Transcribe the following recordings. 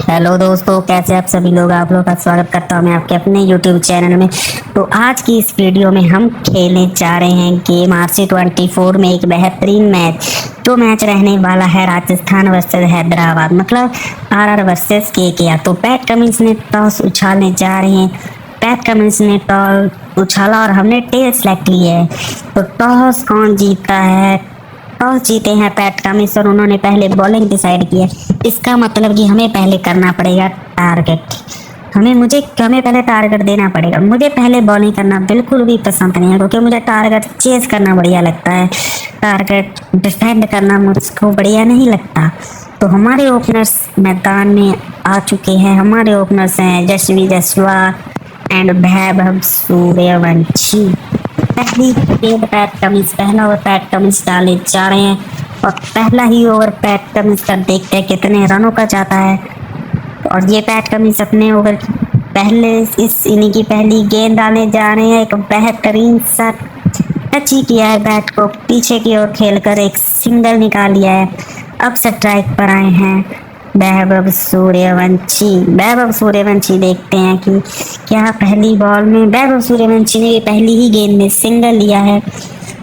Hello दोस्तों, कैसे आप सभी लोग। आप लोग का स्वागत करता हूं मैं आपके अपने यूट्यूब चैनल में। तो आज की इस वीडियो में हम खेलने जा रहे हैं गेम RC24 में एक बेहतरीन मैच। जो मैच रहने वाला है राजस्थान वर्सेस हैदराबाद, मतलब RR वर्सेस KKR। तो पैट कमिंस ने टॉस उछालने जा रहे हैं। पैट कमिंस ने टॉस उछाला और हमने टेल सेलेक्ट लिया है। तो टॉस कौन जीता है? टॉस जीते हैं पैट कमिंस और उन्होंने पहले बॉलिंग डिसाइड किया। इसका मतलब कि हमें पहले करना पड़ेगा टारगेट। हमें पहले टारगेट देना पड़ेगा। मुझे पहले बॉलिंग करना बिल्कुल भी पसंद नहीं है, क्योंकि मुझे टारगेट चेज करना बढ़िया लगता है। टारगेट डिफेंड करना मुझको बढ़िया नहीं लगता। तो हमारे ओपनर्स मैदान में आ चुके हैं। हमारे ओपनर्स हैं यशवी जायसवाल एंड वैभव सूर्यवंशी। पहली गेंद पैट कमिंस, पहला ओवर पैट कमिंस डाले जा रहे हैं और पहला ही ओवर पैट कमिंस का देखते हैं कितने रनों का जाता है। और ये पैट कमिंस अपने ओवर पहले इस इनिंग की पहली गेंद डालने जा रहे हैं। एक बेहतरीन सा टच ही किया है, बैट को पीछे की ओर खेलकर एक सिंगल निकाल लिया है। अब स्ट्राइक पर आए हैं वैभव सूर्यवंशी देखते हैं कि क्या पहली बॉल में वैभव सूर्यवंशी ने पहली ही गेंद में सिंगल लिया है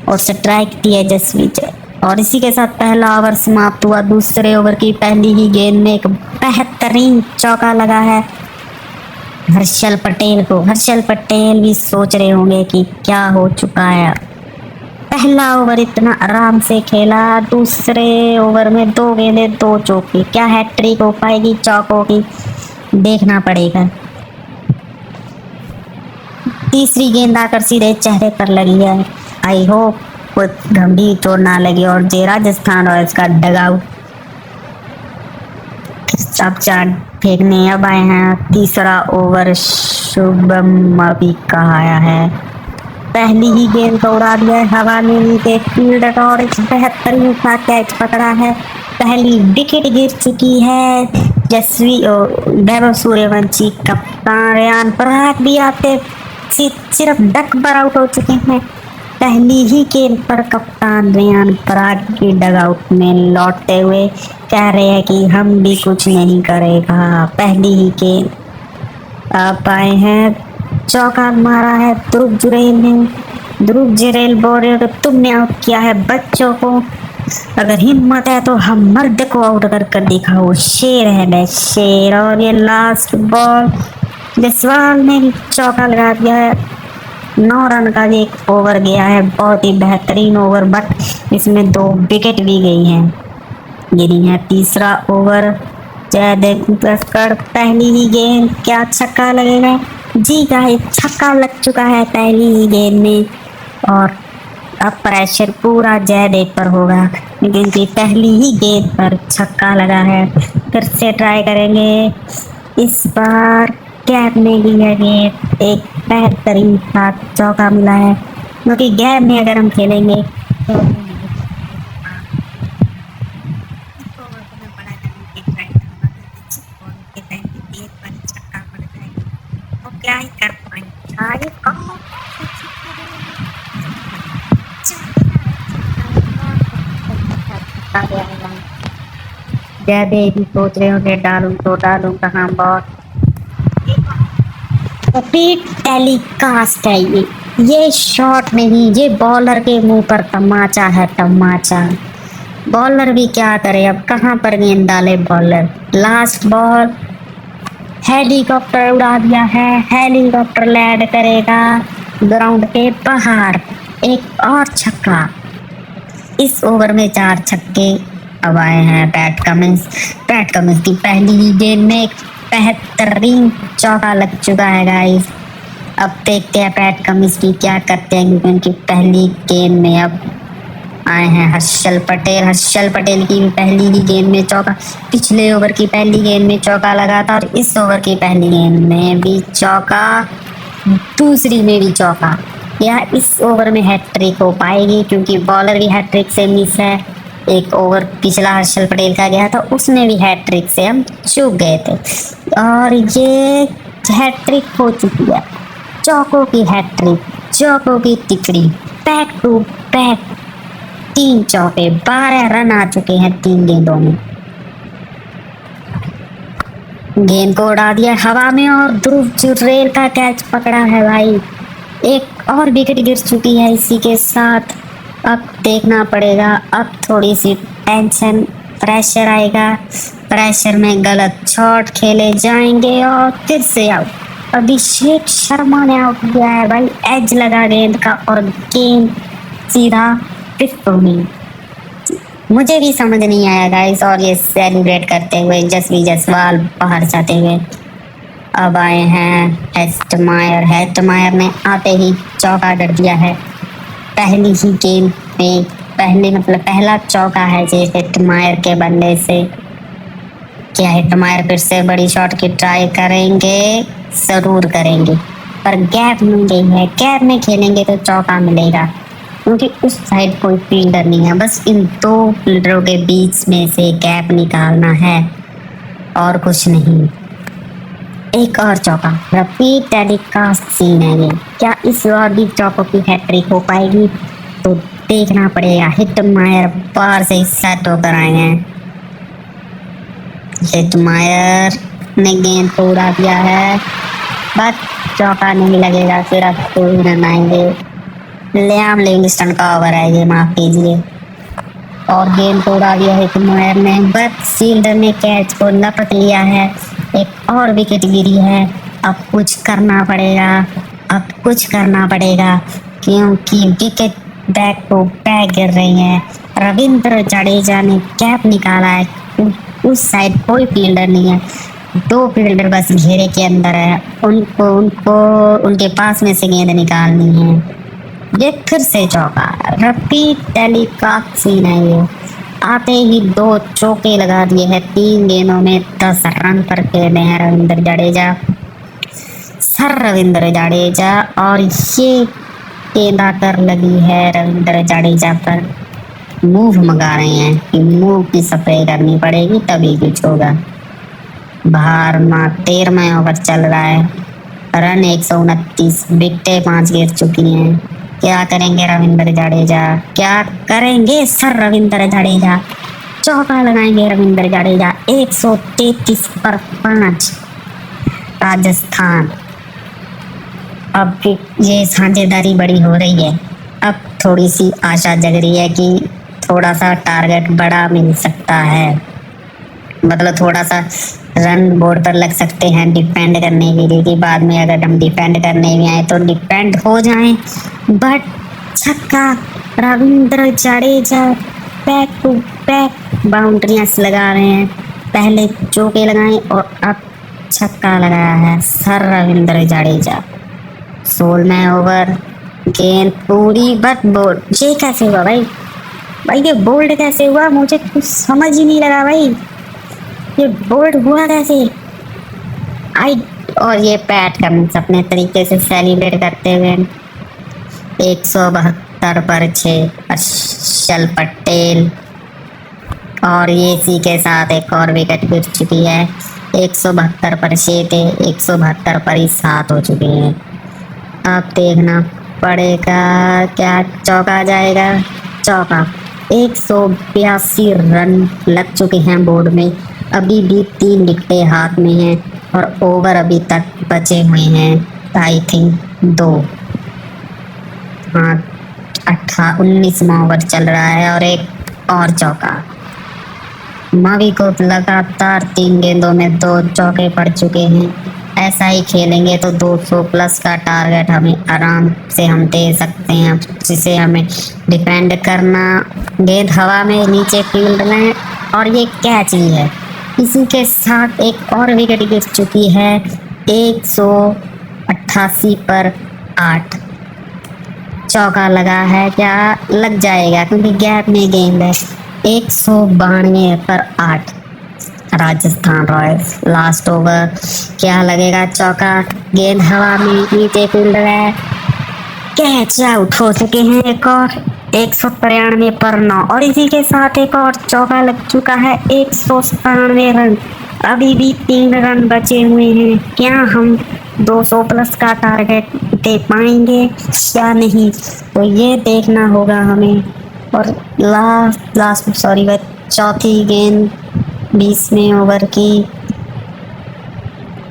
और स्ट्राइक दिया जसवीत। और इसी के साथ पहला ओवर समाप्त हुआ। दूसरे ओवर की पहली ही गेंद में एक बेहतरीन चौका लगा है हर्षल पटेल को। हर्षल पटेल भी सोच रहे होंगे कि क्या हो चुका है। पहला ओवर इतना आराम से खेला, दूसरे ओवर में 2 गेंदें 2 चौके। क्या हैट्रिक हो पाएगी चौकों की? देखना पड़ेगा। तीसरी गेंद आकर सीधे चेहरे पर लगी है। आई होप कोई गंभीर चोट ना लगी। और जे राजस्थान रॉयल्स का डगआउट अब चार फेंकने अब आए हैं। तीसरा ओवर शुभम अभी का आया है। पहली ही गेंद को उड़ा दिया है हवा में नीचे फील्डर और एक बेहतरीन सा कैच पकड़ा है। पहली विकेट गिर चुकी है। वैभव सूर्यवंशी, कप्तान रेयान पराग भी आते सिर्फ डक पर आउट हो चुके हैं। पहली ही गेंद पर कप्तान रेयान पराग की डगआउट में लौटते हुए कह रहे हैं कि हम भी कुछ नहीं करेगा। पहली ही गेंद आप आए हैं, चौका मारा है ध्रुव जुरैल बोल रहे हो तो तुमने आउट किया है बच्चों को। अगर हिम्मत है तो हम मर्द को आउट कर दिखाओ। शेर है मैं शेर। और ये लास्ट बॉल जायसवाल ने चौका लगा दिया है। 9 रन का एक ओवर गया है। बहुत ही बेहतरीन ओवर, बट इसमें 2 विकेट भी गिरी है। तीसरा ओवर जयदेव पुरस्कार, पहली ही गेंद क्या छक्का लगेगा? जी का एक छक्का लग चुका है पहली ही गेंद में। और अब प्रेशर पूरा जयदेव पर होगा, लेकिन पहली ही गेंद पर छक्का लगा है। फिर से ट्राई करेंगे। इस बार गैप में ली है गेंद, एक बेहतरीन सा चौका मिला है, क्योंकि गैप में अगर हम खेलेंगे तो क्या ही कर पाएंगे। जयदेव भी सोच रहे होंगे डालूं कहाँ बॉल। टेलीकास्ट है ये शॉट नहीं, ये बॉलर के मुंह पर तमाचा है तमाचा। बॉलर भी क्या करे, अब कहाँ पर गेंद डाले बॉलर। लास्ट बॉल हेलीकॉप्टर उड़ा दिया है। हेलीकॉप्टर लैंड करेगा ग्राउंड के बाहर। एक और छक्का। इस ओवर में 4 छक्के अब आए हैं पैट कमिंस की पहली ही गेंद में एक बेहतरीन चौका लग चुका है गाइस। अब देखते हैं पैट कमिंस की क्या करते हैं, क्योंकि उनकी पहली गेंद में अब आए हैं हर्षल पटेल की भी पहली ही गेंद में चौका। पिछले ओवर की पहली गेंद में चौका लगा था और इस ओवर की पहली गेंद में भी चौका, दूसरी में भी चौका। या इस ओवर में हैट्रिक हो पाएगी, क्योंकि बॉलर भी हैट्रिक से मिस है। एक ओवर पिछला हर्षल पटेल का गया था, उसमें भी हैट्रिक से हम चूक गए थे और ये हैट्रिक हो चुकी है। चौकों की हैट्रिक, चौकों की तिकड़ी, बैक टू बैक 3 चौके, 12 रन आ चुके हैं 3 गेंदों में। गेंद को उड़ा दिया हवा में और ध्रुव जुरेल का कैच पकड़ा है भाई। एक और विकेट गिर चुकी है इसी के साथ। अब देखना पड़ेगा, अब थोड़ी सी टेंशन प्रेशर आएगा। प्रेशर में गलत शॉट खेले जाएंगे और फिर से आउट। अभिषेक शर्मा ने आउट किया है भाई, एज लगा गेंद का और गेंद सीधा पिच में। मुझे भी समझ नहीं आया गाइस। और ये सेलिब्रेट करते हुए जसवी जायसवाल बाहर जाते हुए अब आए हैं हेस्टमायर। हेस्टमायर ने आते ही चौका कर दिया है पहली ही गेंद में। पहला चौका है जे हेस्टमायर के बल्ले से। क्या हेस्टमायर फिर से बड़ी शॉट की ट्राई करेंगे? जरूर करेंगे, पर गैप मिल गई है। गैप में खेलेंगे तो चौका मिलेगा, क्योंकि उस साइड कोई फील्डर नहीं है। बस इन दो फील्डरों के बीच में से गैप निकालना है और कुछ नहीं। एक और चौका, रिपीट टेलीकास्ट सीन है ये। क्या इस बार भी चौकों की हैट्रिक हो पाएगी? तो देखना पड़ेगा। हेस्टमायर बाहर से सेट होकर आए हैं। हेस्टमायर ने गेंद को उड़ा दिया है, बस चौका नहीं लगेगा, सिर्फ 2 रन आएंगे। लियाम लिविंगस्टन का ओवर है ये, माफ कीजिए। और गेंद को उड़ा दिया हेस्टमायर ने, बस फील्डर ने कैच को लपट लिया है। एक और विकेट गिरी है। अब कुछ करना पड़ेगा, क्योंकि विकेट बैक टू बैक गिर रही है। रविंद्र जडेजा ने कैप निकाला है, उस साइड कोई फील्डर नहीं है। 2 फील्डर बस घेरे के अंदर है, उनको उनके पास में से गेंद निकालनी है। ये फिर से चौका, रिपीट टेलीकास्ट सीन है ये। आते ही 2 चौके लगा दिए हैं 3 गेंदों में 10 रन पर खेले हैं रविंद्र जडेजा। रविंद्र जडेजा और ये गेंदा कर लगी है रविंद्र जडेजा पर। मूव मंगा रहे हैं कि मूव की स्प्रे करनी पड़ेगी तभी कुछ होगा। बाहर 13वां ओवर चल रहा है। रन 129, विकेटें 5 गिर चुकी हैं। क्या करेंगे रविंद्र जडेजा? क्या करेंगे रविंद्र जडेजा? चौका लगाएंगे रविंद्र जडेजा। 133 पर 5 राजस्थान। अब ये साझेदारी बड़ी हो रही है। अब थोड़ी सी आशा जग रही है कि थोड़ा सा टारगेट बड़ा मिल सकता है, मतलब थोड़ा सा रन बोर्ड पर लग सकते हैं डिफेंड करने के लिए, कि बाद में अगर हम डिफेंड करने में आए तो डिफेंड हो जाएं। बट छक्का, Ravindra Jadeja back to back बाउंड्रियां लगा रहे हैं। पहले चौके लगाए और अब छक्का लगाया है रविंद्र जडेजा। 16वें ओवर, गेंद पूरी बट बोल्ड। ये कैसे हुआ भाई? ये बोल्ड कैसे हुआ? मुझे कुछ समझ ही नहीं लगा भाई, ये बोल्ड हुआ कैसे? और ये पैट कमिंस अपने तरीके से सेलिब्रेट करते हुए 172 पर 6 हर्षल पटेल। और ये इसी के साथ एक और विकेट गिर चुकी है। 172 पर 6 थे, 172 पर ही 7 हो चुके हैं। अब देखना पड़ेगा क्या चौका जाएगा। चौका, 182 रन लग चुके हैं बोर्ड में। अभी भी 3 विकेटें हाथ में हैं और ओवर अभी तक बचे हुए हैं आई थिंक 2। हाँ, 19वां ओवर चल रहा है और एक और चौका। मावी को लगातार 3 गेंदों में 2 चौके पड़ चुके हैं। ऐसा ही खेलेंगे तो 200 प्लस का टारगेट हमें आराम से हम दे सकते हैं, जिसे हमें डिफेंड करना। गेंद हवा में नीचे फील्ड में और ये कैच ही है। इसी के साथ एक और विकेट गिर चुकी है। 188 पर 8 चौका लगा है, क्या लग जाएगा क्योंकि गैप में गेंद है। 192 पर 8 राजस्थान रॉयल्स। लास्ट ओवर, क्या लगेगा चौका? गेंद हवा में नीचे फील्डर है, कैच आउट हो चुके हैं। एक और 193 पर 9 और इसी के साथ एक और चौका लग चुका है। 197 रन, अभी भी 3 रन बचे हुए हैं। क्या हम 200 प्लस का टारगेट दे पाएंगे या नहीं, तो ये देखना होगा हमें। और चौथी गेंद 20वें ओवर की।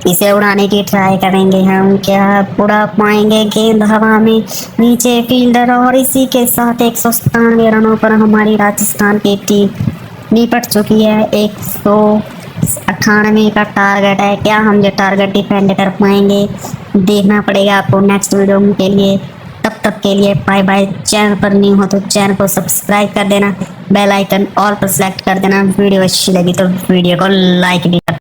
इसे उड़ाने की ट्राई करेंगे हम, क्या उड़ा पाएंगे गेंद हवा में नीचे फील्डर, और इसी के साथ 197 रनों पर हमारी राजस्थान की टीम निपट चुकी है। 198 का टारगेट है, क्या हम ये टारगेट डिफेंड कर पाएंगे, देखना पड़ेगा आपको नेक्स्ट वीडियो के लिए। तब तक के लिए बाय बाय। चैनल पर न्यू हो तो चैनल को सब्सक्राइब कर देना, बेल आइकन ऑल पर सेलेक्ट कर देना। वीडियो अच्छी लगी तो वीडियो को लाइक भी